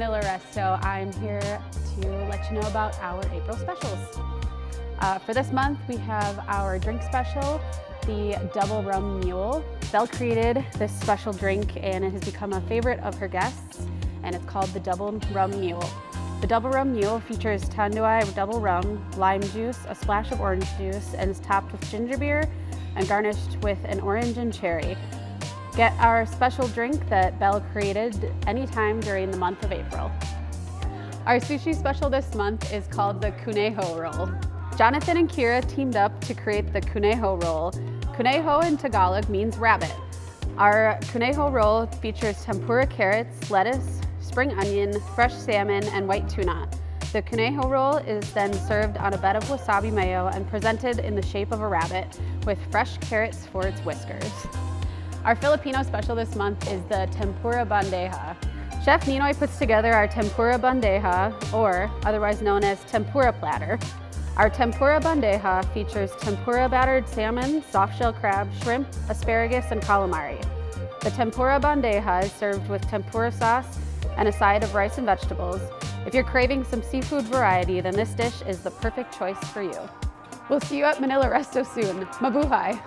Manila Resto. I'm here to let you know about our April specials. For this month, we have our drink special, the Double Rum Mule. Belle created this special drink and it has become a favorite of her guests, and it's called the Double Rum Mule. The Double Rum Mule features Tanduay Double Rum, lime juice, a splash of orange juice, and is topped with ginger beer and garnished with an orange and cherry. Get our special drink that Belle created anytime during the month of April. Our sushi special this month is called the Kuneho Roll. Jonathan and Kyra teamed up to create the Kuneho Roll. Kuneho in Tagalog means rabbit. Our Kuneho Roll features tempura carrots, lettuce, spring onion, fresh salmon, and white tuna. The Kuneho Roll is then served on a bed of wasabi mayo and presented in the shape of a rabbit with fresh carrots for its whiskers. Our Filipino special this month is the Tempura Bandeja. Chef Ninoy puts together our Tempura Bandeja, or otherwise known as Tempura Platter. Our Tempura Bandeja features tempura battered salmon, soft-shell crab, shrimp, asparagus, and calamari. The Tempura Bandeja is served with tempura sauce and a side of rice and vegetables. If you're craving some seafood variety, then this dish is the perfect choice for you. We'll see you at Manila Resto soon. Mabuhay!